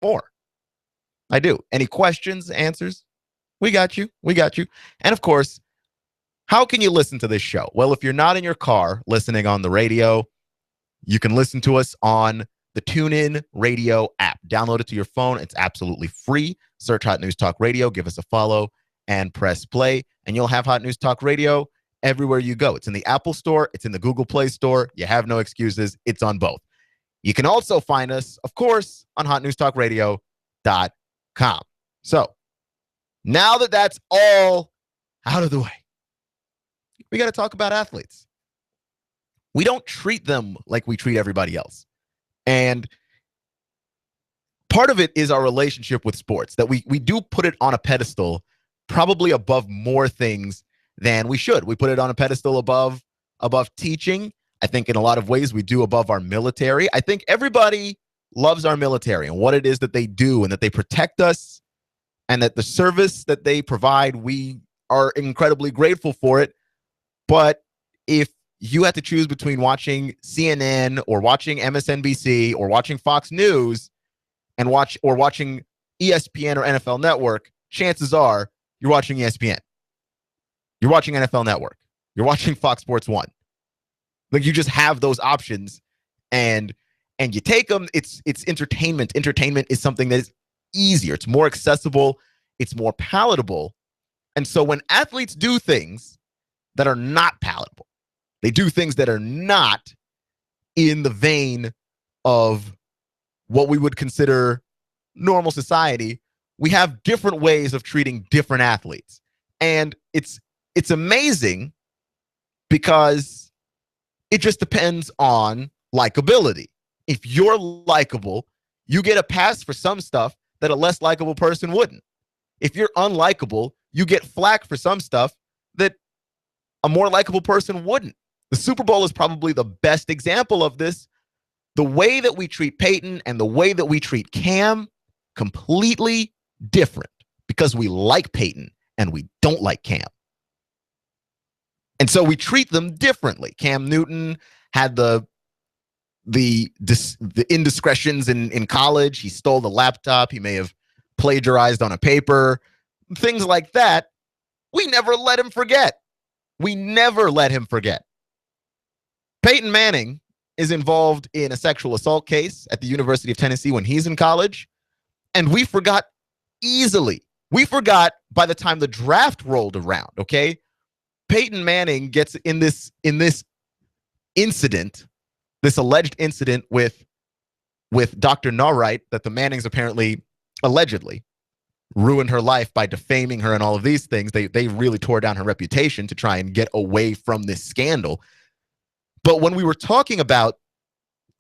more. I do. Any questions, answers? We got you. We got you. And of course, how can you listen to this show? Well, if you're not in your car listening on the radio, you can listen to us on the TuneIn Radio app. Download it to your phone. It's absolutely free. Search Hot News Talk Radio, give us a follow, and press play, and you'll have Hot News Talk Radio everywhere you go. It's in the Apple Store. It's in the Google Play Store. You have no excuses. It's on both. You can also find us, of course, on hotnewstalkradio.com. So now that that's all out of the way, we got to talk about athletes. We don't treat them like we treat everybody else. And part of it is our relationship with sports, that we do put it on a pedestal, probably above more things than we should. We put it on a pedestal above teaching. I think in a lot of ways we do above our military. I think everybody loves our military and what it is that they do and that they protect us and that the service that they provide, we are incredibly grateful for it. But if you had to choose between watching CNN or watching MSNBC or watching Fox News and watching ESPN or NFL Network, chances are you're watching ESPN. You're watching NFL Network. You're watching Fox Sports 1. Like, you just have those options and you take them. It's entertainment. Entertainment is something that is easier. It's more accessible. It's more palatable. And so when athletes do things that are not palatable, they do things that are not in the vein of what we would consider normal society, we have different ways of treating different athletes. And it's amazing because it just depends on likability. If you're likable, you get a pass for some stuff that a less likable person wouldn't. If you're unlikable, you get flack for some stuff that a more likable person wouldn't. The Super Bowl is probably the best example of this. The way that we treat Peyton and the way that we treat Cam, completely different because we like Peyton and we don't like Cam. And so we treat them differently. Cam Newton had the indiscretions in college. He stole the laptop. He may have plagiarized on a paper. Things like that. We never let him forget. We never let him forget. Peyton Manning is involved in a sexual assault case at the University of Tennessee when he's in college. And we forgot easily. We forgot by the time the draft rolled around, okay? Peyton Manning gets in this incident, this alleged incident with Dr. Noory, that the Mannings apparently, allegedly, ruined her life by defaming her and all of these things. They really tore down her reputation to try and get away from this scandal. But when we were talking about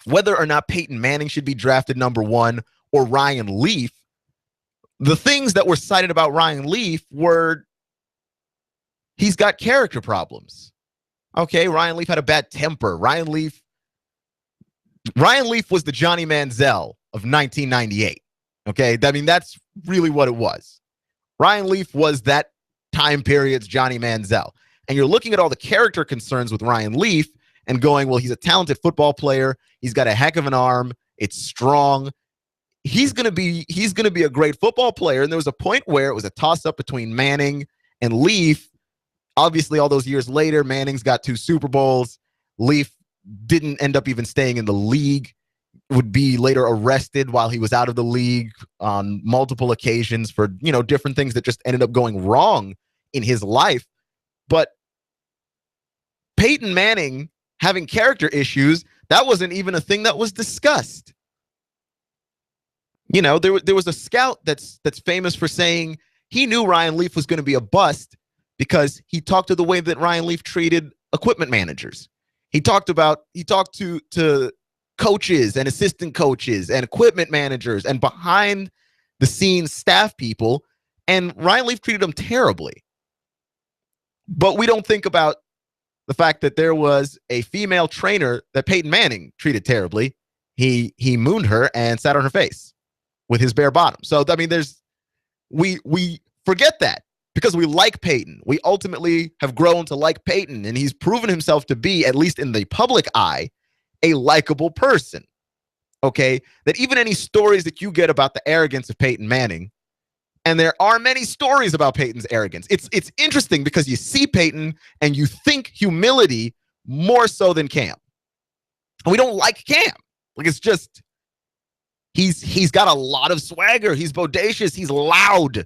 whether or not Peyton Manning should be drafted number 1 or Ryan Leaf, the things that were cited about Ryan Leaf were he's got character problems. Okay, Ryan Leaf had a bad temper. Ryan Leaf was the Johnny Manziel of 1998. Okay, I mean, that's really what it was. Ryan Leaf was that time period's Johnny Manziel. And you're looking at all the character concerns with Ryan Leaf and going, well, he's a talented football player. He's got a heck of an arm. It's strong. He's going to be a great football player. And there was a point where it was a toss-up between Manning and Leaf. Obviously, all those years later, Manning's got 2 Super Bowls. Leaf didn't end up even staying in the league, would be later arrested while he was out of the league on multiple occasions for, different things that just ended up going wrong in his life. But Peyton Manning having character issues, that wasn't even a thing that was discussed. There was a scout that's famous for saying he knew Ryan Leaf was going to be a bust because he talked to the way that Ryan Leaf treated equipment managers. He talked to coaches and assistant coaches and equipment managers and behind the scenes staff people, and Ryan Leaf treated them terribly. But we don't think about the fact that there was a female trainer that Peyton Manning treated terribly. He mooned her and sat on her face with his bare bottom. So, I mean, we forget that because we like Peyton. We ultimately have grown to like Peyton, and he's proven himself to be, at least in the public eye, a likable person. okay, that even any stories that you get about the arrogance of Peyton Manning, and there are many stories about Peyton's arrogance. It's interesting because you see Peyton and you think humility more so than Cam. And we don't like Cam. Like, it's just, he's got a lot of swagger. He's bodacious. He's loud.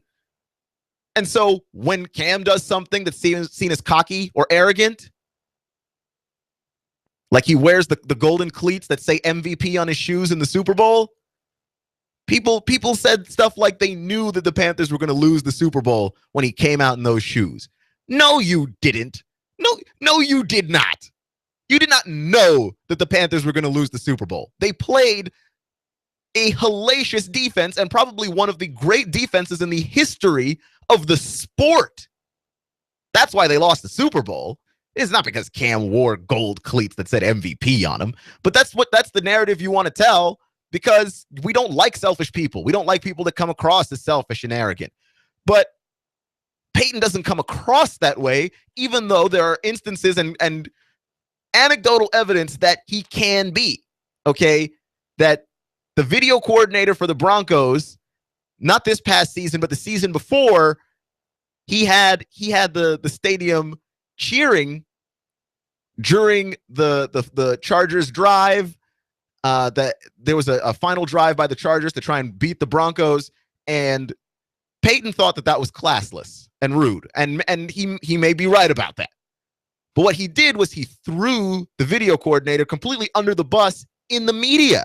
And so when Cam does something that's seen as cocky or arrogant, like he wears the golden cleats that say MVP on his shoes in the Super Bowl, people said stuff like they knew that the Panthers were going to lose the Super Bowl when he came out in those shoes. No, you didn't. No, you did not. You did not know that the Panthers were going to lose the Super Bowl. They played a hellacious defense and probably one of the great defenses in the history of the sport. That's why they lost the Super Bowl. It's not because Cam wore gold cleats that said MVP on them, but that's the narrative you want to tell, because we don't like selfish people. We don't like people that come across as selfish and arrogant. But Peyton doesn't come across that way, even though there are instances and anecdotal evidence that he can be, okay? That the video coordinator for the Broncos, not this past season, but the season before, he had the stadium cheering during the Chargers drive. That there was a final drive by the Chargers to try and beat the Broncos, and Peyton thought that was classless and rude, and he may be right about that. But what he did was he threw the video coordinator completely under the bus in the media.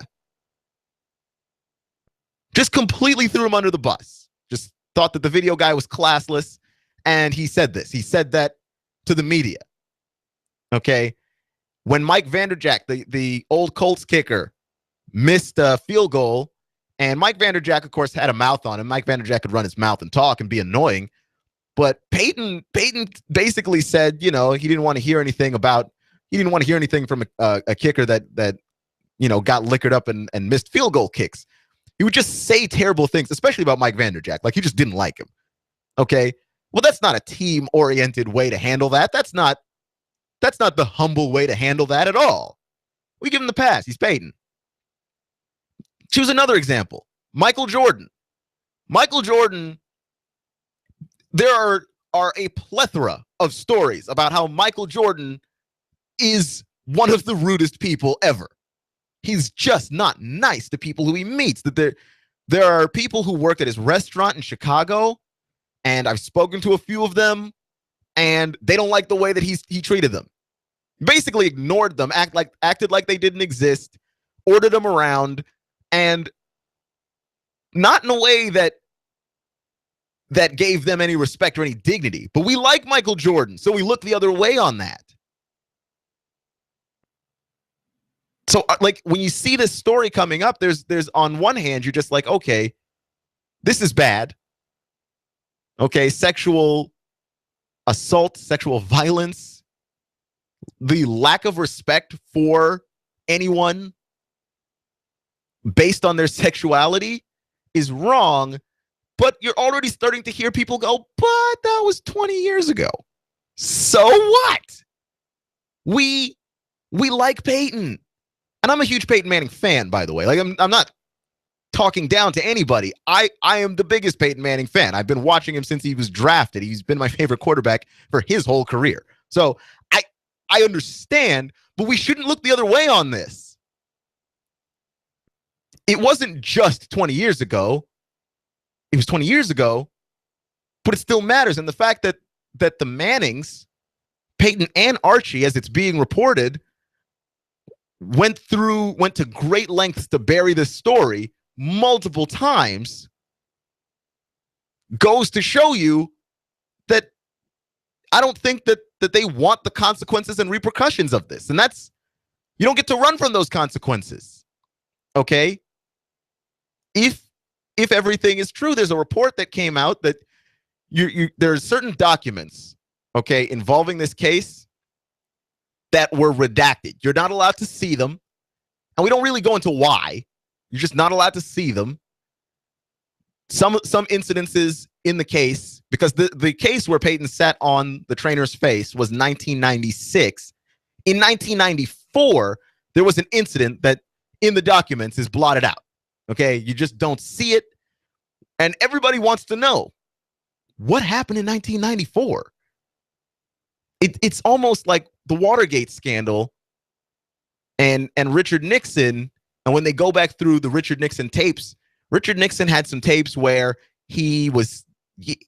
Just completely threw him under the bus. Just thought that the video guy was classless, and he said this. He said that to the media. Okay? When Mike Vanderjagt, the old Colts kicker, missed a field goal, and Mike Vanderjagt, of course, had a mouth on him. Mike Vanderjagt could run his mouth and talk and be annoying. But Peyton basically said, he didn't want to hear anything from a kicker that got liquored up and missed field goal kicks. He would just say terrible things, especially about Mike Vanderjagt. Like, he just didn't like him. Okay? Well, that's not a team-oriented way to handle that. That's not the humble way to handle that at all. We give him the pass. He's Peyton. Choose another example. Michael Jordan. Michael Jordan, there are a plethora of stories about how Michael Jordan is one of the rudest people ever. He's just not nice to people who he meets. That there are people who worked at his restaurant in Chicago, and I've spoken to a few of them, and they don't like the way that he treated them. Basically ignored them, acted like they didn't exist, ordered them around, and not in a way that gave them any respect or any dignity. But we like Michael Jordan, so we look the other way on that. So, like, when you see this story coming up, there's on one hand, you're just like, okay, this is bad. Okay, sexual assault, sexual violence, the lack of respect for anyone based on their sexuality is wrong. But you're already starting to hear people go, but that was 20 years ago. So what? We like Peyton. And I'm a huge Peyton Manning fan, by the way. Like, I'm not talking down to anybody. I am the biggest Peyton Manning fan. I've been watching him since he was drafted. He's been my favorite quarterback for his whole career. So I understand, but we shouldn't look the other way on this. It wasn't just 20 years ago. It was 20 years ago, but it still matters. And the fact that the Mannings, Peyton and Archie, as it's being reported, went to great lengths to bury this story multiple times, goes to show you that I don't think that they want the consequences and repercussions of this. And you don't get to run from those consequences. Okay? If everything is true, there's a report that came out that there's certain documents, okay, involving this case that were redacted. You're not allowed to see them. And we don't really go into why. You're just not allowed to see them. Some incidences in the case, because the case where Peyton sat on the trainer's face was 1996. In 1994, there was an incident that in the documents is blotted out. Okay, you just don't see it. And everybody wants to know what happened in 1994. It's almost like the Watergate scandal and Richard Nixon. And when they go back through the Richard Nixon tapes, Richard Nixon had some tapes where he was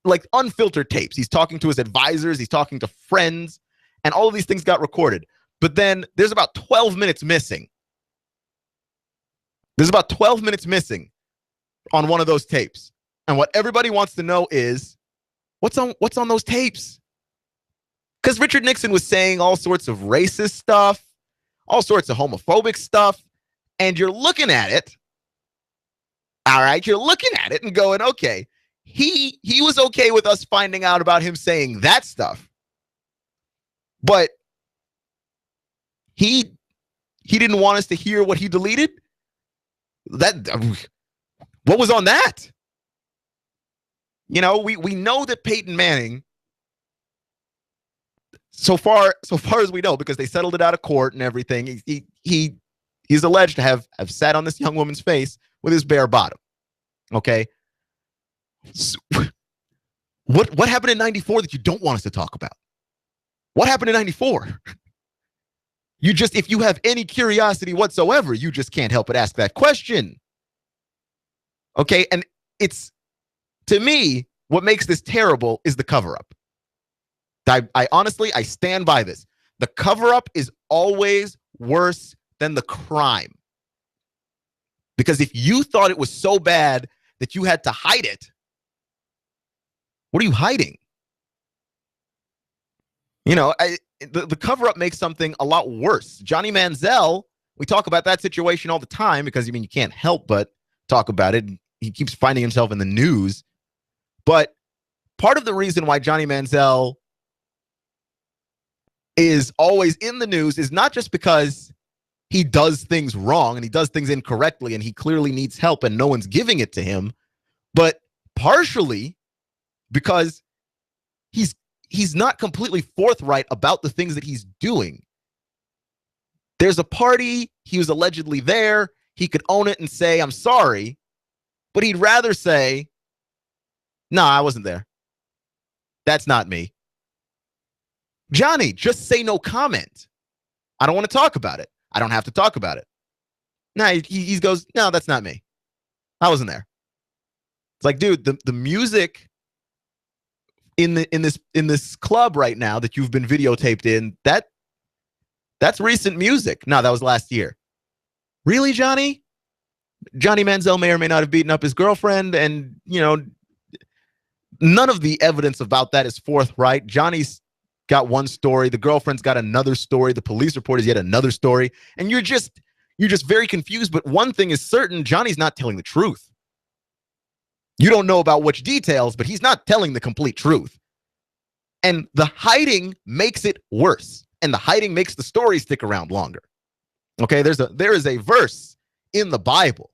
like unfiltered tapes. He's talking to his advisors, he's talking to friends, and all of these things got recorded. But then there's about 12 minutes missing. There's about 12 minutes missing on one of those tapes. And what everybody wants to know is what's on those tapes? Because Richard Nixon was saying all sorts of racist stuff, all sorts of homophobic stuff, and you're looking at it. All right, you're looking at it and going, okay, he was okay with us finding out about him saying that stuff, but he didn't want us to hear what he deleted. What was on that? You know, we know that Peyton Manning, so far as we know, because they settled it out of court and everything, he's alleged to have sat on this young woman's face with his bare bottom. Okay. So, what happened in 94 that you don't want us to talk about? What happened in 94? If you have any curiosity whatsoever, you just can't help but ask that question. Okay. And it's, to me, what makes this terrible is the cover-up. I honestly stand by this. The cover-up is always worse than the crime. Because if you thought it was so bad that you had to hide it, what are you hiding? You know, the cover-up makes something a lot worse. Johnny Manziel, we talk about that situation all the time because, you can't help but talk about it. He keeps finding himself in the news. But part of the reason why Johnny Manziel is always in the news is not just because he does things wrong and he does things incorrectly and he clearly needs help and no one's giving it to him, but partially because he's not completely forthright about the things that he's doing. There's a party, he was allegedly there, he could own it and say, I'm sorry, but he'd rather say, no, I wasn't there. That's not me. Johnny, just say no comment. I don't want to talk about it. I don't have to talk about it. No, he goes, no, that's not me. I wasn't there. It's like, dude, the music in this club right now that you've been videotaped in, that's recent music. No, that was last year. Really, Johnny? Johnny Manziel may or may not have beaten up his girlfriend, and none of the evidence about that is forthright. Johnny's got one story, the girlfriend's got another story, the police report is yet another story, and you're just very confused. But one thing is certain, Johnny's not telling the truth. You don't know about which details, but he's not telling the complete truth. And the hiding makes it worse, and the hiding makes the story stick around longer. Okay, there is a verse in the Bible,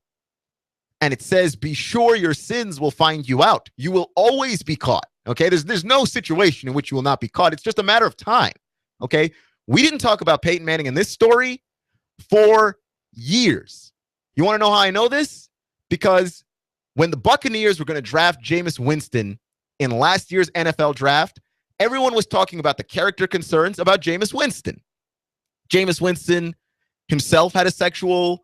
and it says, be sure your sins will find you out. You will always be caught. Okay, there's no situation in which you will not be caught. It's just a matter of time. Okay, we didn't talk about Peyton Manning in this story for years. You want to know how I know this? Because when the Buccaneers were going to draft Jameis Winston in last year's NFL draft, everyone was talking about the character concerns about Jameis Winston. Jameis Winston himself had a sexual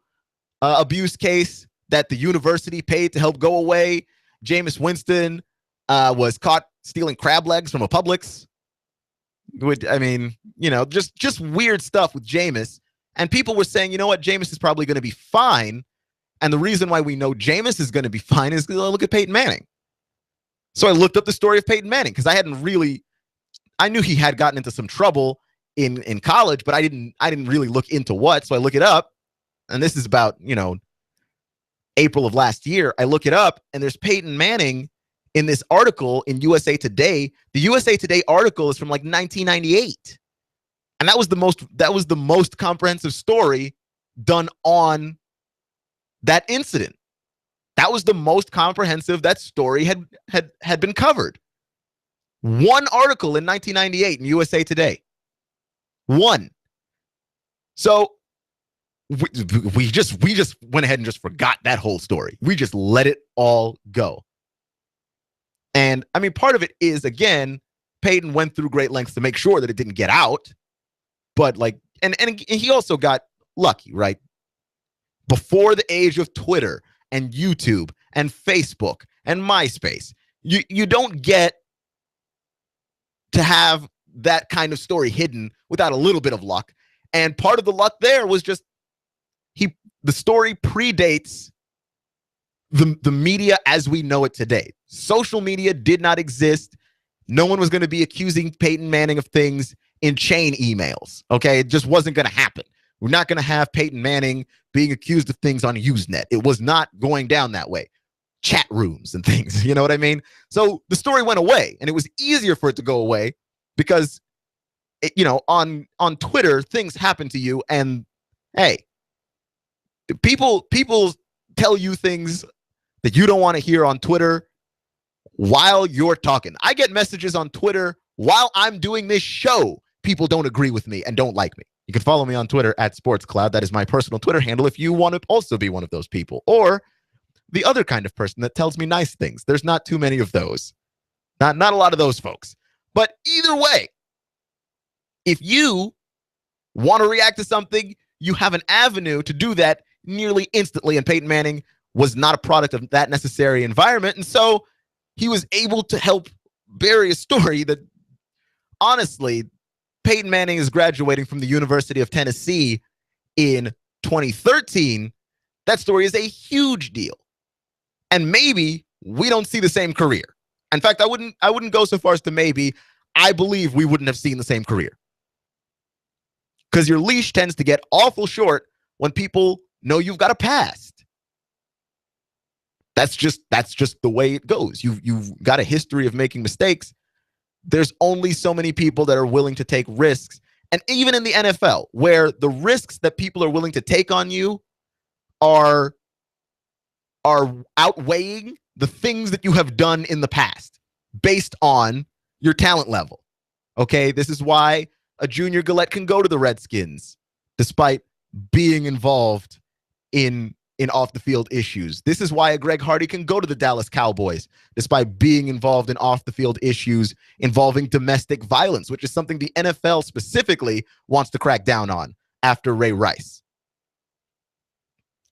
abuse case that the university paid to help go away. Jameis Winston was caught stealing crab legs from a Publix. Just weird stuff with Jameis. And people were saying, you know what, Jameis is probably going to be fine. And the reason why we know Jameis is going to be fine is look at Peyton Manning. So I looked up the story of Peyton Manning because I knew he had gotten into some trouble in college, but I didn't really look into what. So I look it up, and this is about, April of last year. I look it up, and there's Peyton Manning in this article in USA Today. The USA Today article is from like 1998. And that was the most comprehensive story done on that incident. That was the most comprehensive that story had been covered. One article in 1998 in USA Today. One. So we just went ahead and just forgot that whole story. We just let it all go. And I mean, part of it is, again, Peyton went through great lengths to make sure that it didn't get out. But like, and he also got lucky, right? Before the age of Twitter and YouTube and Facebook and MySpace, you don't get to have that kind of story hidden without a little bit of luck. And part of the luck there was just the story predates the media as we know it today. Social media did not exist. No one was going to be accusing Peyton Manning of things in chain emails. Okay, it just wasn't going to happen. We're not going to have Peyton Manning being accused of things on Usenet. It was not going down that way. Chat rooms and things, you know what I mean? So the story went away, and it was easier for it to go away because, on Twitter, things happen to you, and hey, people tell you things that you don't want to hear on Twitter while you're talking. I get messages on Twitter while I'm doing this show. People don't agree with me and don't like me. You can follow me on Twitter at SportsCloud. That is my personal Twitter handle if you want to also be one of those people. Or the other kind of person that tells me nice things. There's not too many of those. Not a lot of those folks. But either way, if you want to react to something, you have an avenue to do that nearly instantly. And Peyton Manning was not a product of that necessary environment. And so he was able to help bury a story that, honestly, Peyton Manning is graduating from the University of Tennessee in 2013. That story is a huge deal. And maybe we don't see the same career. In fact, I wouldn't go so far as to maybe. I believe we wouldn't have seen the same career. Because your leash tends to get awful short when people know you've got a past. That's just the way it goes. You've got a history of making mistakes. There's only so many people that are willing to take risks. And even in the NFL, where the risks that people are willing to take on you are outweighing the things that you have done in the past based on your talent level. Okay, this is why a Junior Gillette can go to the Redskins despite being involved in off-the-field issues. This is why a Greg Hardy can go to the Dallas Cowboys despite being involved in off-the-field issues involving domestic violence, which is something the NFL specifically wants to crack down on after Ray Rice.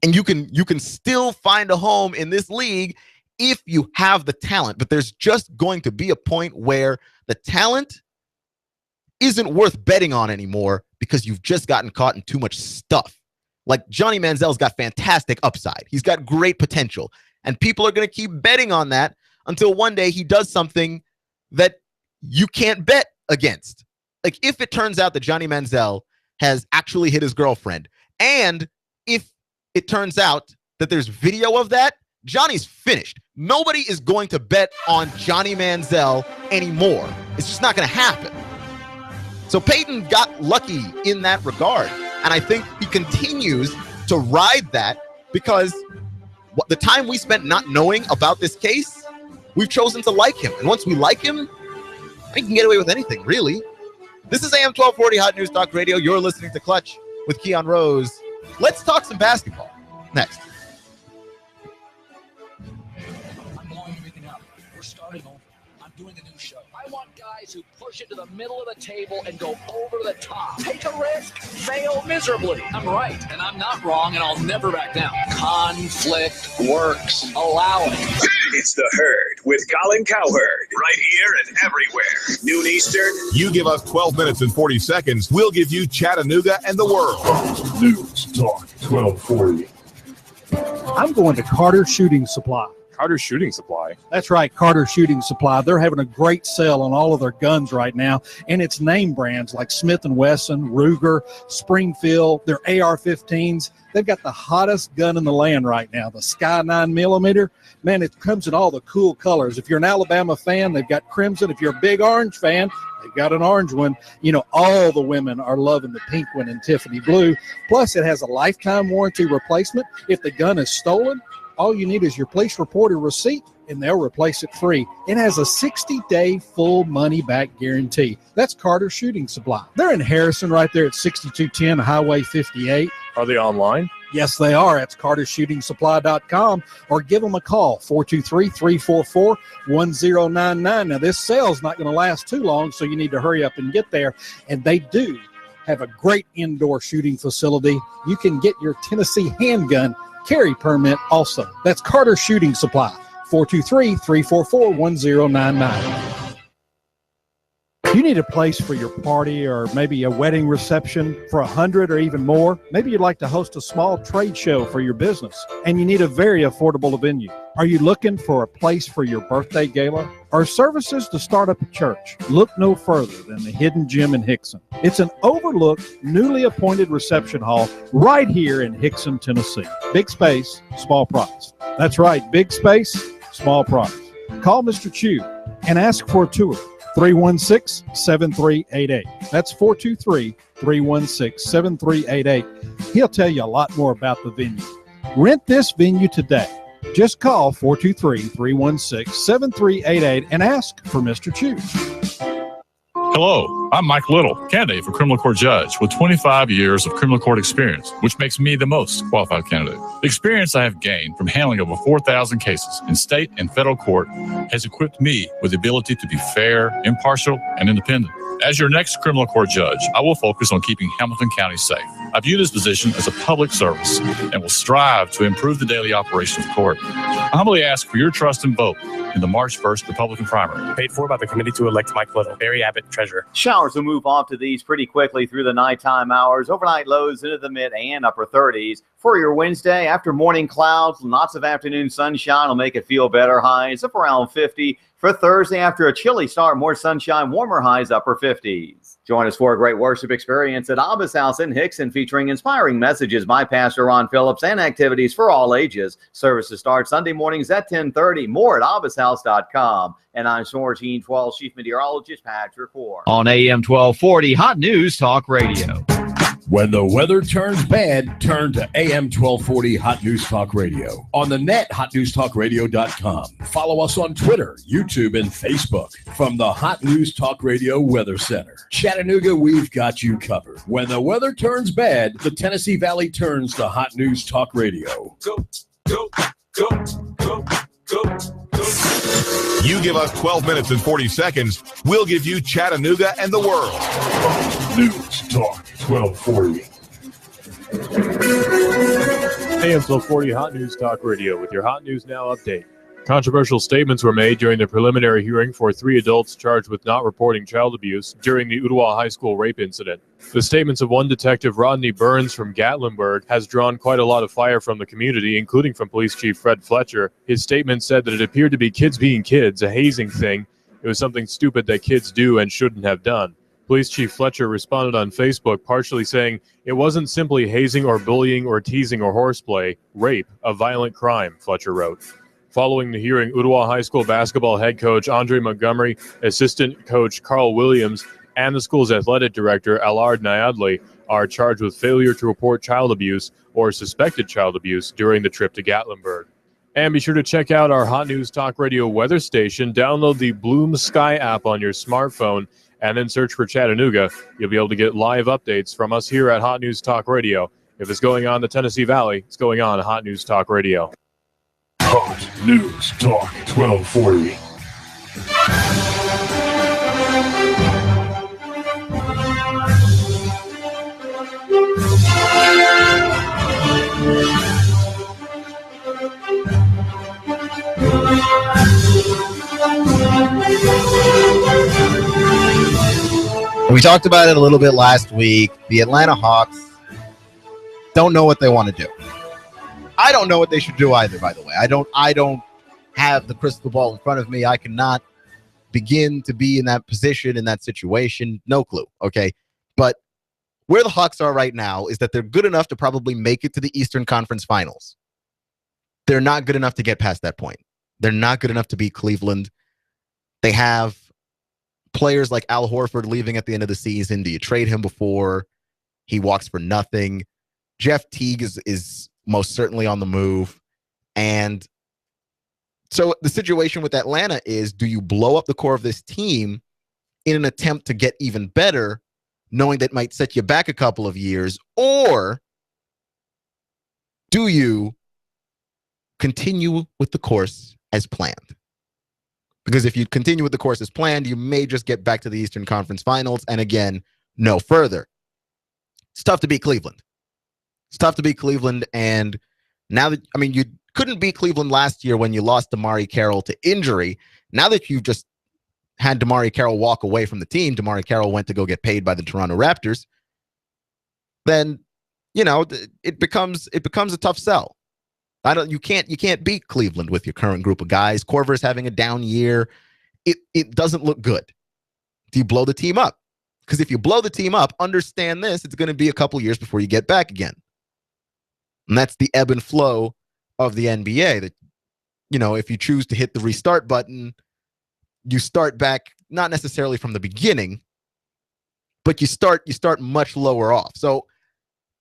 And you can still find a home in this league if you have the talent, but there's just going to be a point where the talent isn't worth betting on anymore because you've just gotten caught in too much stuff. Like Johnny Manziel's got fantastic upside. He's got great potential. And people are going to keep betting on that until one day he does something that you can't bet against. Like if it turns out that Johnny Manziel has actually hit his girlfriend, and if it turns out that there's video of that, Johnny's finished. Nobody is going to bet on Johnny Manziel anymore. It's just not going to happen. So Peyton got lucky in that regard. And I think he continues to ride that because the time we spent not knowing about this case, we've chosen to like him. And once we like him, we can get away with anything, really. This is AM 1240 Hot News Talk Radio. You're listening to Clutch with Keon Rose. Let's talk some basketball next. I'm blowing everything up. We're starting over. I'm doing a new show. I want guys who push it to the middle of the table and go over the top. Take a risk, fail miserably. I'm right, and I'm not wrong, and I'll never back down. Conflict works. Allow it. It's The Herd with Colin Cowherd. Right here and everywhere. Noon Eastern. You give us 12 minutes and 40 seconds. We'll give you Chattanooga and the world. Fox News Talk 1240. I'm going to Carter Shooting Supply. Carter Shooting Supply. That's right, Carter Shooting Supply. They're having a great sale on all of their guns right now, and it's name brands like Smith & Wesson, Ruger, Springfield, their AR-15s. They've got the hottest gun in the land right now, the Sky 9mm. Man, it comes in all the cool colors. If you're an Alabama fan, they've got crimson. If you're a big orange fan, they've got an orange one. You know, all the women are loving the pink one and Tiffany blue. Plus, it has a lifetime warranty replacement. If the gun is stolen, all you need is your police report or receipt, and they'll replace it free. It has a 60-day full money-back guarantee. That's Carter Shooting Supply. They're in Harrison right there at 6210 Highway 58. Are they online? Yes, they are. That's cartershootingsupply.com, or give them a call, 423-344-1099. Now, this sale's not going to last too long, so you need to hurry up and get there. And they do have a great indoor shooting facility. You can get your Tennessee handgun carry permit also. That's Carter Shooting Supply, 423-344-1099. You need a place for your party or maybe a wedding reception for 100 or even more. Maybe you'd like to host a small trade show for your business, and you need a very affordable venue. Are you looking for a place for your birthday gala or services to start up a church? Look no further than the Hidden Gem in Hickson. It's an overlooked, newly appointed reception hall right here in Hickson, Tennessee. Big space, small price. That's right, big space, small price. Call Mr. Chu and ask for a tour. 316-7388. That's 423-316-7388. He'll tell you a lot more about the venue. Rent this venue today. Just call 423-316-7388 and ask for Mr. Chu. Hello, I'm Mike Little, candidate for criminal court judge with 25 years of criminal court experience, which makes me the most qualified candidate. The experience I have gained from handling over 4,000 cases in state and federal court has equipped me with the ability to be fair, impartial, and independent. As your next criminal court judge, I will focus on keeping Hamilton County safe. I view this position as a public service and will strive to improve the daily operation of the court. I humbly ask for your trust and vote in the March 1st Republican primary. Paid for by the committee to elect Mike Little. Barry Abbott, treasurer. Showers will move off to these pretty quickly through the nighttime hours. Overnight lows into the mid and upper 30s. For your Wednesday, after morning clouds, lots of afternoon sunshine will make it feel better. Highs up around 50. For Thursday, after a chilly start, more sunshine, warmer highs, upper 50s. Join us for a great worship experience at Abba's House in Hickson, featuring inspiring messages by Pastor Ron Phillips and activities for all ages. Services start Sunday mornings at 10:30. More at abbashouse.com. And I'm George 12 Chief Meteorologist Patrick Ward. On AM 1240, Hot News Talk Radio. When the weather turns bad, turn to AM 1240 Hot News Talk Radio. On the net, hotnewstalkradio.com. Follow us on Twitter, YouTube, and Facebook. From the Hot News Talk Radio Weather Center. Chattanooga, we've got you covered. When the weather turns bad, the Tennessee Valley turns to Hot News Talk Radio. Go, go, go, go, go, go. You give us 12 minutes and 40 seconds, we'll give you Chattanooga and the world. News Talk 1240. AM 1240 Hot News Talk Radio with your Hot News Now update. Controversial statements were made during the preliminary hearing for 3 adults charged with not reporting child abuse during the Ottawa High School rape incident. The statements of one detective, Rodney Burns from Gatlinburg, has drawn quite a lot of fire from the community, including from Police Chief Fred Fletcher. His statement said that it appeared to be kids being kids, a hazing thing. It was something stupid that kids do and shouldn't have done. Police Chief Fletcher responded on Facebook, partially saying, "It wasn't simply hazing or bullying or teasing or horseplay. Rape, a violent crime," Fletcher wrote. Following the hearing, Ottawa High School basketball head coach Andre Montgomery, assistant coach Carl Williams, and the school's athletic director Allard Nyadli are charged with failure to report child abuse or suspected child abuse during the trip to Gatlinburg. And be sure to check out our Hot News Talk Radio weather station. Download the Bloom Sky app on your smartphone and then search for Chattanooga. You'll be able to get live updates from us here at Hot News Talk Radio. If it's going on in the Tennessee Valley, it's going on at Hot News Talk Radio. Hot News Talk 1240. We talked about it a little bit last week. The Atlanta Hawks don't know what they want to do. I don't know what they should do either, by the way. I don't have the crystal ball in front of me. I cannot begin to be in that position, in that situation. No clue, okay? But where the Hawks are right now is that they're good enough to probably make it to the Eastern Conference Finals. They're not good enough to get past that point. They're not good enough to beat Cleveland. They have players like Al Horford leaving at the end of the season. Do you trade him before he walks for nothing? Jeff Teague is most certainly on the move. And So the situation with Atlanta is, do you blow up the core of this team in an attempt to get even better, knowing that might set you back a couple of years, or do you continue with the course as planned? Because if you continue with the course as planned, you may just get back to the Eastern Conference Finals and again, no further. It's tough to beat Cleveland. It's tough to beat Cleveland. And now that, I mean, you couldn't beat Cleveland last year when you lost DeMarre Carroll to injury. Now that you've just had DeMarre Carroll walk away from the team, DeMarre Carroll went to go get paid by the Toronto Raptors, then, you know, it becomes a tough sell. You can't beat Cleveland with your current group of guys. Korver's having a down year. It doesn't look good. Do you blow the team up? Because if you blow the team up, understand this, it's going to be a couple years before you get back again. And that's the ebb and flow of the NBA. That, you know, if you choose to hit the restart button, you start back, not necessarily from the beginning, but you start much lower off. So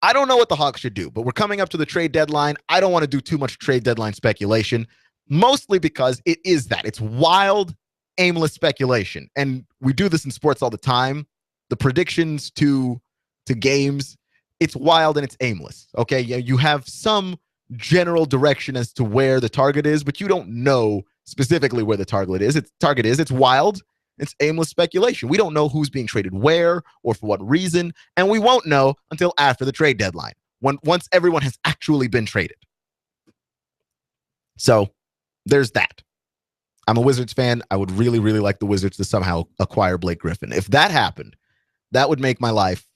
I don't know what the Hawks should do, but we're coming up to the trade deadline. I don't want to do too much trade deadline speculation, mostly because it is that. It's wild, aimless speculation. And we do this in sports all the time. The predictions to games, it's wild and it's aimless. Okay, you have some general direction as to where the target is, but you don't know specifically where the target is. It's wild. It's aimless speculation. We don't know who's being traded where or for what reason, and we won't know until after the trade deadline, once everyone has actually been traded. So there's that. I'm a Wizards fan. I would really, really like the Wizards to somehow acquire Blake Griffin. If that happened, that would make my life,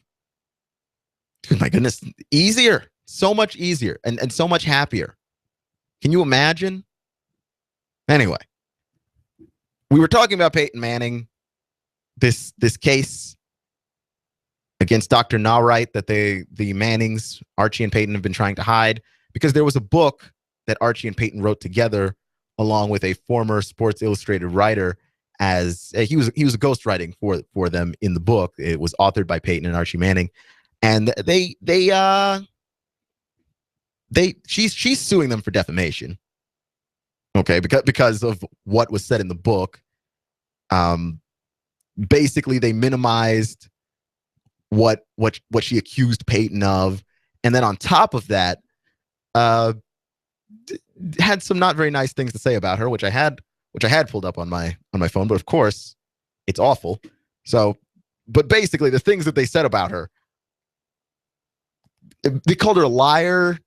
my goodness, easier. So much easier and so much happier. Can you imagine? Anyway, we were talking about Peyton Manning, this case against Dr. Nawright that the Mannings, Archie and Peyton, have been trying to hide, because there was a book that Archie and Peyton wrote together along with a former Sports Illustrated writer, as he was ghostwriting for them in the book. It was authored by Peyton and Archie Manning, and she's suing them for defamation. Okay, because of what was said in the book. Basically, they minimized what she accused Peyton of, and then on top of that, had some not very nice things to say about her, which I had pulled up on my phone. But of course, it's awful. So, but basically, the things that they said about her, they called her a liar.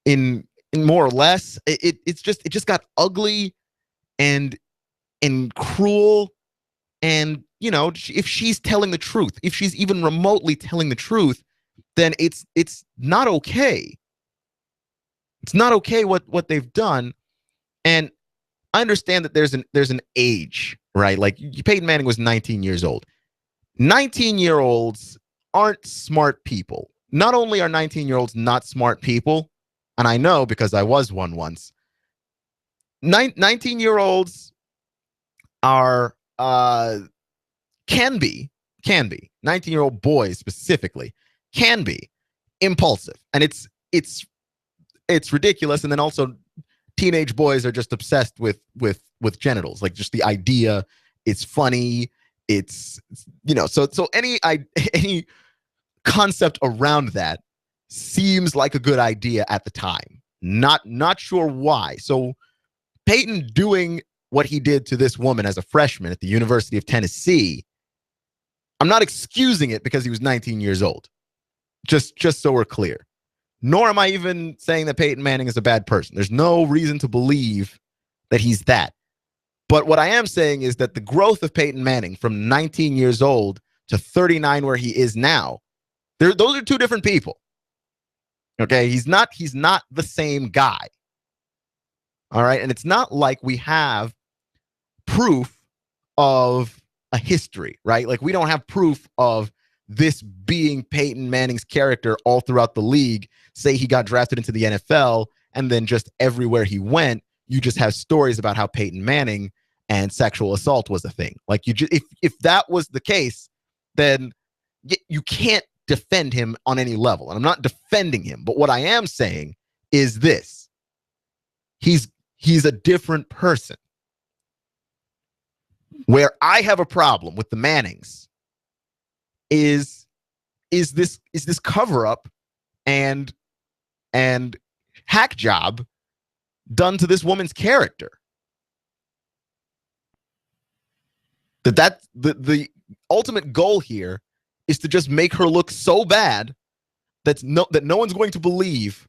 In more or less, it just got ugly and cruel. And, you know, if she's telling the truth, if she's even remotely telling the truth, then it's not okay. It's not okay what they've done. And I understand that there's an age, right? Like, Peyton Manning was 19 years old. 19-year-olds aren't smart people. Not only are 19-year-olds not smart people, and I know because I was one once, 19-year-olds are can be 19-year-old boys specifically can be impulsive, and it's ridiculous. And then also, teenage boys are just obsessed with genitals, like just the idea. It's funny. It's, you know, so any concept around that seems like a good idea at the time. Not sure why. So Peyton doing what he did to this woman as a freshman at the University of Tennessee, I'm not excusing it because he was 19 years old. Just so we're clear. Nor am I even saying that Peyton Manning is a bad person. There's no reason to believe that he's that. But what I am saying is that the growth of Peyton Manning from 19 years old to 39 where he is now, those are two different people. Okay, he's not the same guy. All right, and it's not like we have proof of a history, right? Like, we don't have proof of this being Peyton Manning's character all throughout the league. Say he got drafted into the NFL, and then just everywhere he went, you just have stories about how Peyton Manning and sexual assault was a thing. Like, if that was the case, then you can't defend him on any level. And I'm not defending him, but what I am saying is this: he's he's a different person. Where I have a problem with the Mannings is this cover up and hack job done to this woman's character. The ultimate goal here is to just make her look so bad that no one's going to believe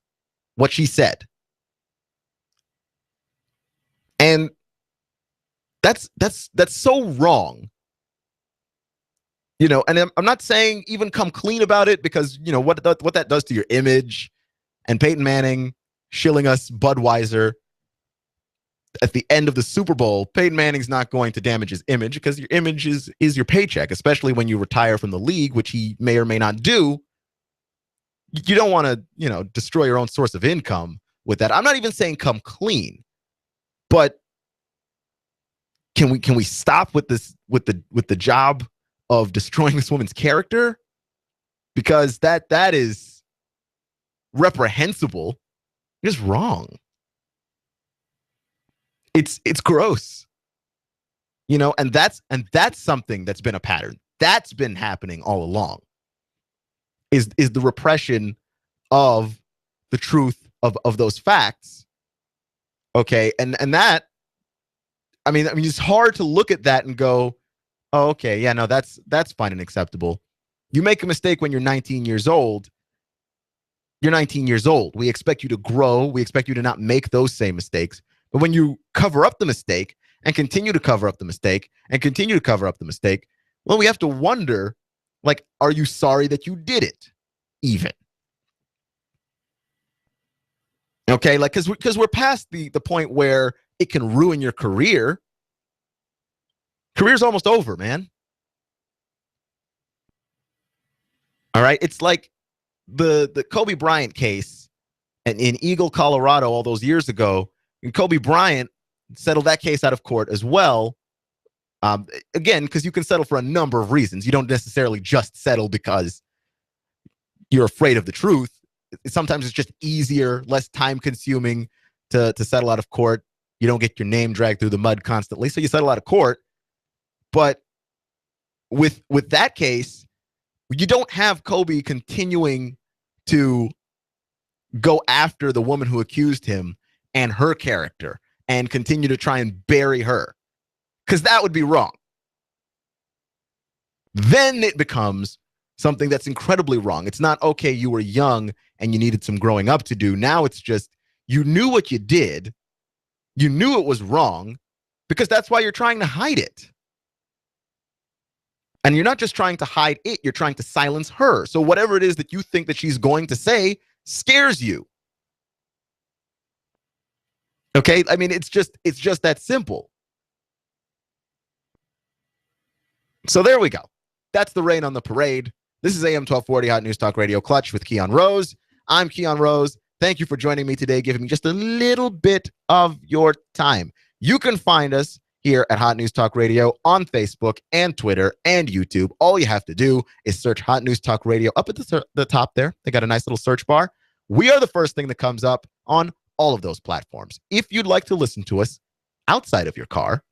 what she said. And that's so wrong. You know, and I'm not saying even come clean about it, because you know what that does to your image. And Peyton Manning shilling us Budweiser at the end of the Super Bowl, Peyton Manning's not going to damage his image, because your image is your paycheck, especially when you retire from the league, which he may or may not do. You don't want to, you know, destroy your own source of income with that. I'm not even saying come clean, but can we stop with this with the job of destroying this woman's character? Because that is reprehensible. It is wrong. It's gross. You know, and that's something that's been a pattern. That's been happening all along. Is the repression of the truth of those facts. Okay, and that I mean it's hard to look at that and go, oh, okay, yeah, no, that's fine and acceptable. You make a mistake when you're 19 years old. You're 19 years old. We expect you to grow. We expect you to not make those same mistakes. But when you cover up the mistake and continue to cover up the mistake and continue to cover up the mistake, well, we have to wonder, like, are you sorry that you did it even? Okay, like, because we're past the point where it can ruin your career. Career's almost over, man. All right, it's like the Kobe Bryant case in Eagle, Colorado, all those years ago. And Kobe Bryant settled that case out of court as well. Again, because you can settle for a number of reasons. You don't necessarily just settle because you're afraid of the truth. Sometimes it's just easier, less time consuming to settle out of court. You don't get your name dragged through the mud constantly, so you settle out of court. But with that case, you don't have Kobe continuing to go after the woman who accused him and her character and continue to try and bury her, because that would be wrong. Then it becomes something that's incredibly wrong. It's not, okay, you were young and you needed some growing up to do. Now it's just, you knew what you did. You knew it was wrong, because that's why you're trying to hide it. And you're not just trying to hide it, you're trying to silence her. So whatever it is that you think that she's going to say scares you. Okay? I mean, it's just that simple. So there we go. That's the rain on the parade. This is AM 1240 Hot News Talk Radio Clutch with Keon Rose. I'm Keon Rose. Thank you for joining me today, giving me just a little bit of your time. You can find us here at Hot News Talk Radio on Facebook and Twitter and YouTube. All you have to do is search Hot News Talk Radio up at the top there. They got a nice little search bar. We are the first thing that comes up on all of those platforms. If you'd like to listen to us outside of your car,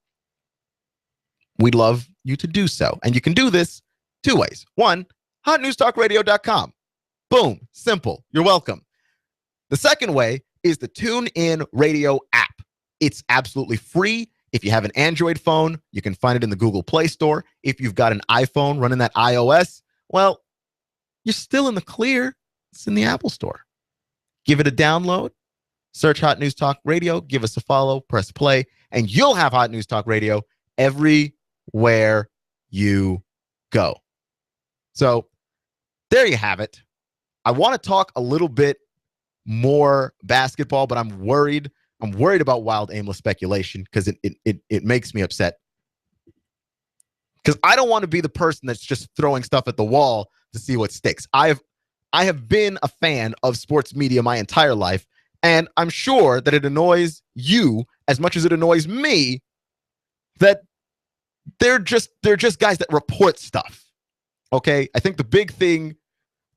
we'd love you to do so. And you can do this two ways. One, hotnewstalkradio.com. Boom. Simple. You're welcome. The second way is the TuneIn Radio app. It's absolutely free. If you have an Android phone, you can find it in the Google Play Store. If you've got an iPhone running that iOS, well, you're still in the clear. It's in the Apple Store. Give it a download. Search Hot News Talk Radio. Give us a follow. Press play. And you'll have Hot News Talk Radio everywhere you go. So there you have it. I want to talk a little bit more basketball, but I'm worried. I'm worried about wild, aimless speculation, because it makes me upset. Because I don't want to be the person that's just throwing stuff at the wall to see what sticks. I have been a fan of sports media my entire life, and I'm sure that it annoys you as much as it annoys me that they're just guys that report stuff. Okay, I think the big thing,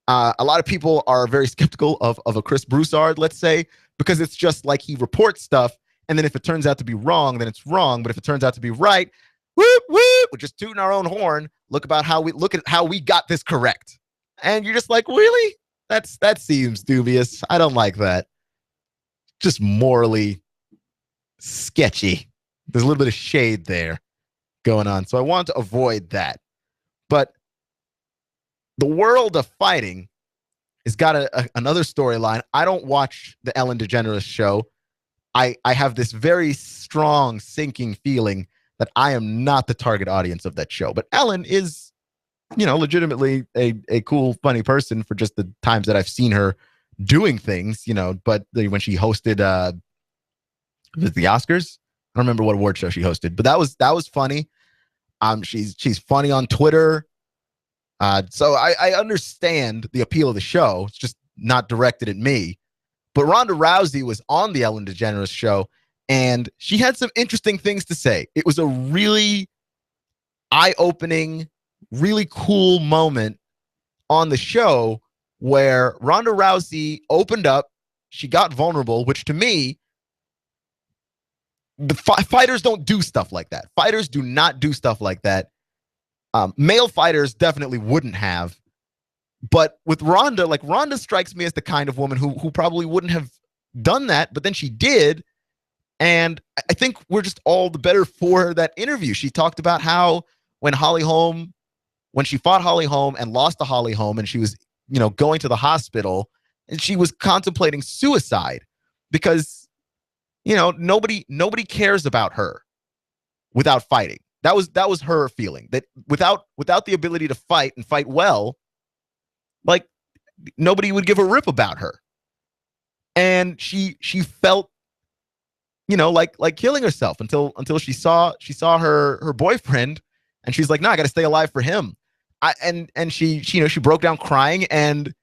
a lot of people are very skeptical of a Chris Broussard, let's say, because it's just like he reports stuff And then if it turns out to be wrong, then it's wrong. But if it turns out to be right, whoop, whoop, we're just tooting our own horn. Look at how we got this correct. And you're just like, really? That seems dubious. I don't like that. Just morally sketchy. There's a little bit of shade there going on. So I want to avoid that. But the world of fighting has got another storyline. I don't watch the Ellen DeGeneres show. I have this very strong sinking feeling that I am not the target audience of that show. But Ellen is, legitimately a cool, funny person for just the times that I've seen her doing things, but when she hosted the Oscars, I don't remember what award show she hosted, but that was funny. She's funny on Twitter. So I understand the appeal of the show. It's just not directed at me. But Ronda Rousey was on the Ellen DeGeneres show, and she had some interesting things to say. It was a really eye-opening, really cool moment on the show where Ronda Rousey opened up. She got vulnerable, which to me, the fighters don't do stuff like that. Fighters do not do stuff like that. Male fighters definitely wouldn't have. But with Ronda, Ronda strikes me as the kind of woman who probably wouldn't have done that, but then she did. And I think we're just all the better for that interview. She talked about how when she fought Holly Holm and lost to Holly Holm, and she was, going to the hospital, and she was contemplating suicide because, nobody cares about her without fighting. That was her feeling, that without the ability to fight and fight well, nobody would give a rip about her. And she felt, like killing herself until she saw her boyfriend, and she's like, no, I got to stay alive for him. And she broke down crying, and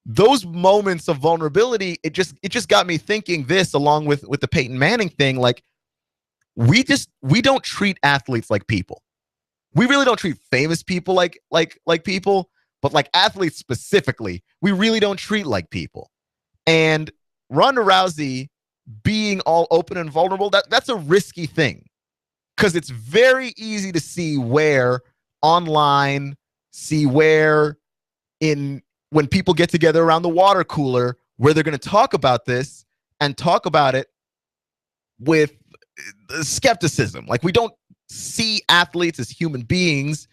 those moments of vulnerability, it just got me thinking this, along with the Peyton Manning thing. We don't treat athletes like people. We really don't treat famous people like people, but athletes specifically, we really don't treat like people. And Ronda Rousey being all open and vulnerable, that's a risky thing, because it's very easy to see where online, when people get together around the water cooler, where they're going to talk about this and talk about it with skepticism. We don't see athletes as human beings,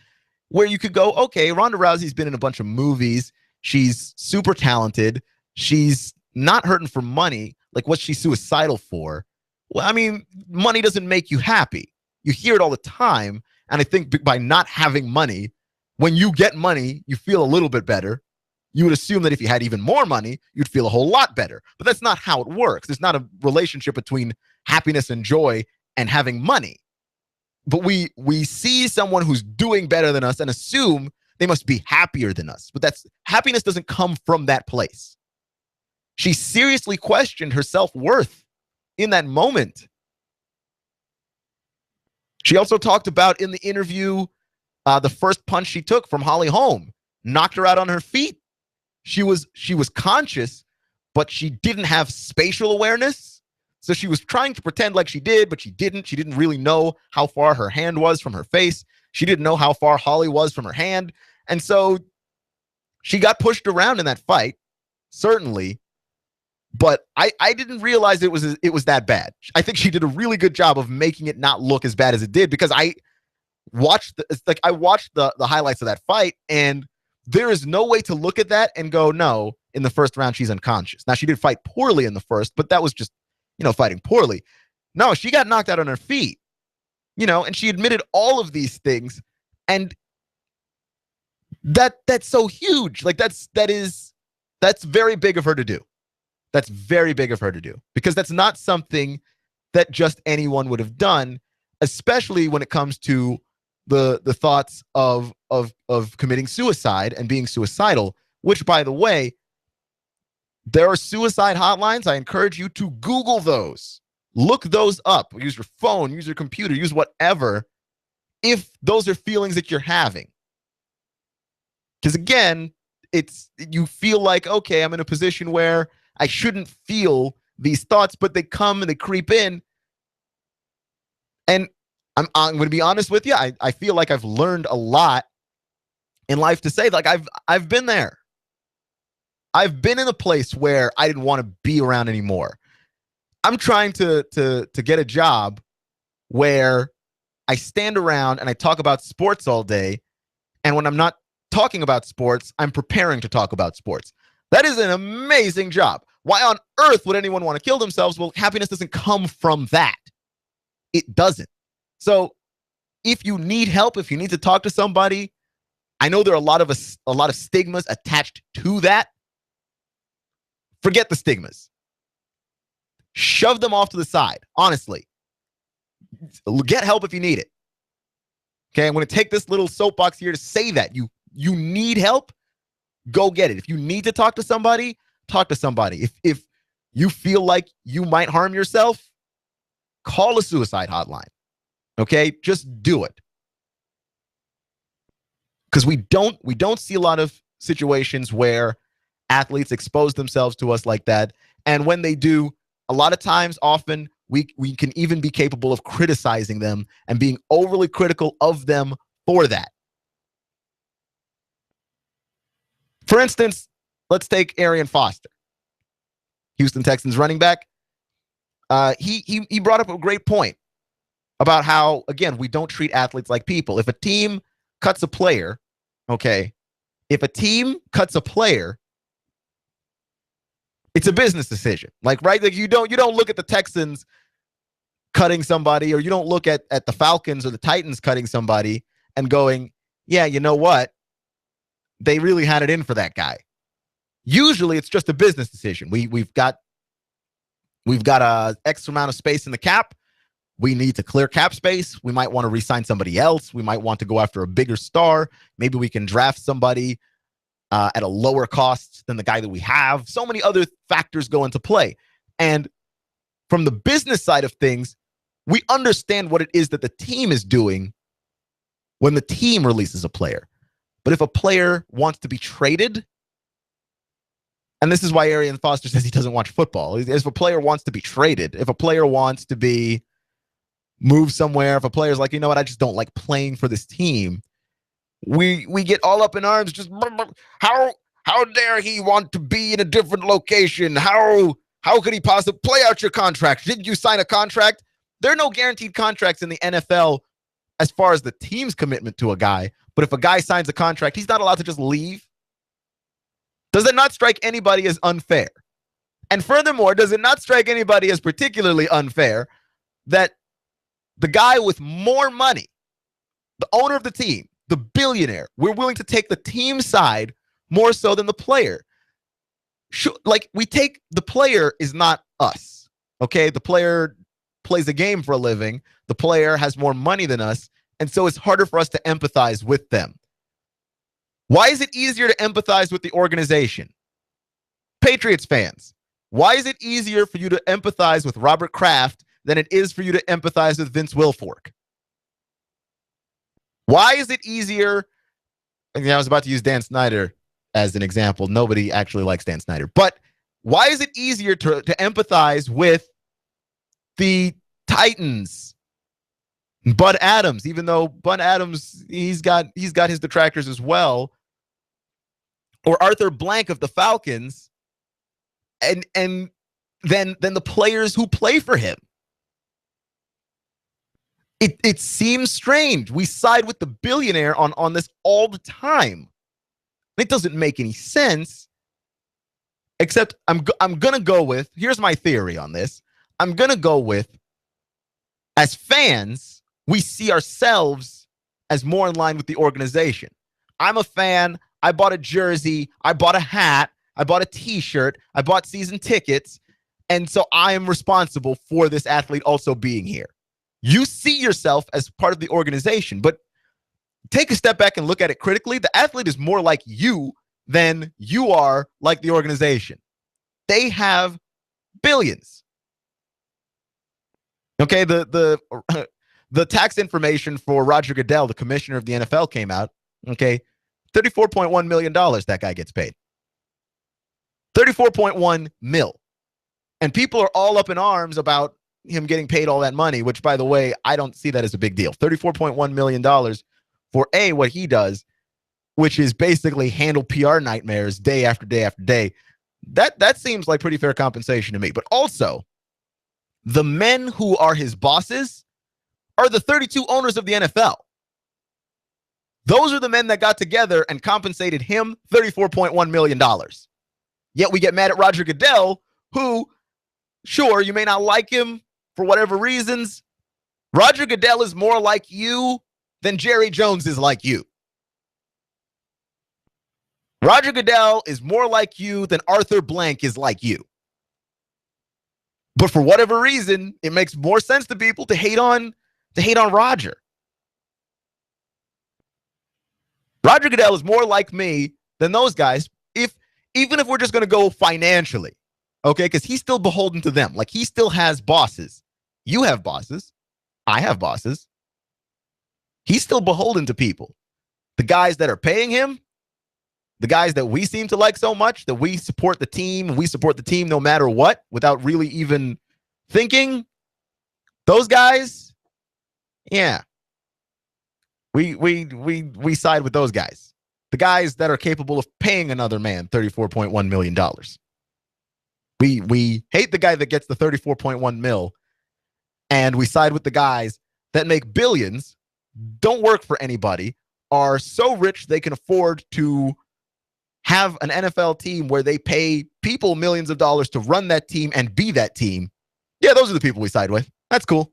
where you could go, okay, Ronda Rousey's been in a bunch of movies. She's super talented. She's not hurting for money. What's she suicidal for? Well, I mean, money doesn't make you happy. You hear it all the time. And I think by not having money, when you get money, you feel a little bit better. You would assume that if you had even more money, you'd feel a whole lot better. But that's not how it works. There's not a relationship between happiness and joy and having money. But we see someone who's doing better than us and assume they must be happier than us. But happiness doesn't come from that place. She seriously questioned her self-worth in that moment. She also talked about in the interview the first punch she took from Holly Holm knocked her out on her feet. She was conscious, but she didn't have spatial awareness. So she was trying to pretend like she did, but she didn't. She didn't really know how far her hand was from her face. She didn't know how far Holly was from her hand. And so she got pushed around in that fight, certainly. But I didn't realize it was that bad. I think she did a really good job of making it not look as bad as it did, because I watched the highlights of that fight, and there is no way to look at that and go, no, in the first round she's unconscious. Now, she did fight poorly in the first, but that was just, fighting poorly. No, she got knocked out on her feet, and she admitted all of these things, and that's so huge. That's very big of her to do. That's very big of her to do, because that's not something that just anyone would have done, especially when it comes to the thoughts of committing suicide and being suicidal, which, by the way, there are suicide hotlines. I encourage you to Google those. Look those up. Use your phone, use your computer, use whatever, if those are feelings that you're having. Because again, you feel like, okay, I'm in a position where I shouldn't feel these thoughts, but they come and they creep in. And I'm going to be honest with you. I feel like I've learned a lot in life to say, like, I've been there. I've been in a place where I didn't want to be around anymore. I'm trying to get a job where I stand around and I talk about sports all day. And when I'm not talking about sports, I'm preparing to talk about sports. That is an amazing job. Why on earth would anyone want to kill themselves? Well, happiness doesn't come from that. It doesn't. So if you need help, if you need to talk to somebody, I know there are a lot of stigmas attached to that. Forget the stigmas. Shove them off to the side, honestly. Get help if you need it. Okay, I'm going to take this little soapbox here to say that. You need help, go get it. If you need to talk to somebody, talk to somebody. If you feel like you might harm yourself, call a suicide hotline. Okay, just do it. Because we don't see a lot of situations where athletes expose themselves to us like that. And when they do, a lot of times, often, we can even be capable of criticizing them and being overly critical of them for that. For instance, let's take Arian Foster, Houston Texans running back. He brought up a great point about how, again, we don't treat athletes like people. If a team cuts a player, okay, if a team cuts a player, it's a business decision. Like, right? Like you don't look at the Texans cutting somebody, or you don't look at the Falcons or the Titans cutting somebody and going, yeah, you know what? They really had it in for that guy. Usually it's just a business decision. We've got a X amount of space in the cap. We need to clear cap space. We might want to re-sign somebody else. We might want to go after a bigger star. Maybe we can draft somebody at a lower cost than the guy that we have. So many other factors go into play. And from the business side of things, we understand what it is that the team is doing when the team releases a player. But if a player wants to be traded, and this is why Arian Foster says he doesn't watch football. If a player wants to be traded, if a player wants to be moved somewhere, if a player's like, you know what, I just don't like playing for this team, we get all up in arms. Just how dare he want to be in a different location? How could he possibly play out your contract? Didn't you sign a contract? There are no guaranteed contracts in the NFL as far as the team's commitment to a guy. But if a guy signs a contract, he's not allowed to just leave. Does it not strike anybody as unfair? And furthermore, does it not strike anybody as particularly unfair that the guy with more money, the owner of the team, the billionaire, we're willing to take the team side more so than the player? Like, we take the player is not us, okay? The player plays a game for a living. The player has more money than us, and so it's harder for us to empathize with them. Why is it easier to empathize with the organization? Patriots fans, why is it easier for you to empathize with Robert Kraft than it is for you to empathize with Vince Wilfork? Why is it easier? I was about to use Dan Snyder as an example. Nobody actually likes Dan Snyder. But why is it easier to empathize with the Titans, Bud Adams, even though Bud Adams, he's got his detractors as well, or Arthur Blank of the Falcons, and then the players who play for him? It seems strange. We side with the billionaire on this all the time. It doesn't make any sense, except I'm going to go with, here's my theory on this. I'm going to go with, as fans, we see ourselves as more in line with the organization. I'm a fan. I bought a jersey. I bought a hat. I bought a t-shirt. I bought season tickets. And so I am responsible for this athlete also being here. You see yourself as part of the organization, but take a step back and look at it critically. The athlete is more like you than you are like the organization. They have billions. Okay, the tax information for Roger Goodell, the commissioner of the NFL, came out. Okay, $34.1 million that guy gets paid. 34.1 mil. And people are all up in arms about, him getting paid all that money, which, by the way, I don't see that as a big deal. $34.1 million for what he does, which is basically handle PR nightmares day after day after day. That seems like pretty fair compensation to me. But also, the men who are his bosses are the 32 owners of the NFL. Those are the men that got together and compensated him $34.1 million. Yet we get mad at Roger Goodell, who, sure, you may not like him for whatever reasons. Roger Goodell is more like you than Jerry Jones is like you. Roger Goodell is more like you than Arthur Blank is like you. But for whatever reason, it makes more sense to people to hate on Roger. Roger Goodell is more like me than those guys, even if we're just going to go financially, okay? Because he's still beholden to them. Like, he still has bosses. You have bosses. I have bosses. He's still beholden to people. The guys that are paying him, the guys that we seem to like so much, that we support the team, and we support the team no matter what, without really even thinking, those guys, yeah. We side with those guys. The guys that are capable of paying another man $34.1 million. We hate the guy that gets the 34.1 mil, and we side with the guys that make billions, don't work for anybody, are so rich they can afford to have an NFL team where they pay people millions of dollars to run that team and be that team. Yeah, those are the people we side with. That's cool.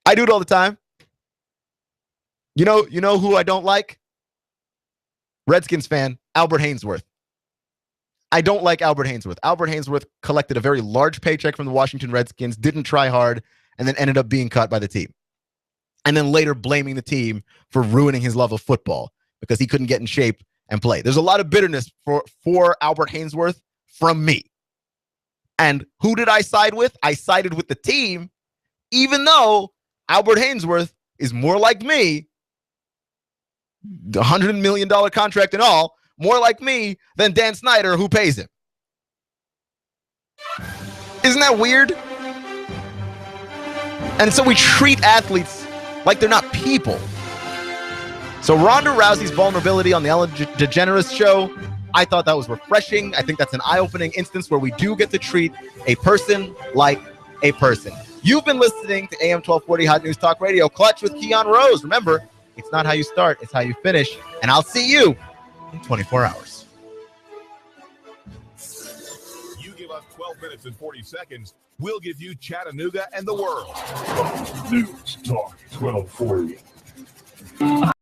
I do it all the time. You know who I don't like? Redskins fan, Albert Hainsworth. I don't like Albert Hainsworth. Albert Hainsworth collected a very large paycheck from the Washington Redskins, didn't try hard, and then ended up being cut by the team. And then later blaming the team for ruining his love of football because he couldn't get in shape and play. There's a lot of bitterness for Albert Hainsworth from me. And who did I side with? I sided with the team, even though Albert Hainsworth is more like me, the $100 million contract and all, more like me than Dan Snyder, who pays him. Isn't that weird? And so we treat athletes like they're not people. So Ronda Rousey's vulnerability on the Ellen DeGeneres show, I thought that was refreshing. I think that's an eye-opening instance where we do get to treat a person like a person. You've been listening to AM 1240 Hot News Talk Radio, Clutch with Keon Rose. Remember, it's not how you start, it's how you finish. And I'll see you in 24 hours. You give us 12 minutes and 40 seconds, we'll give you Chattanooga and the world. News Talk 1240.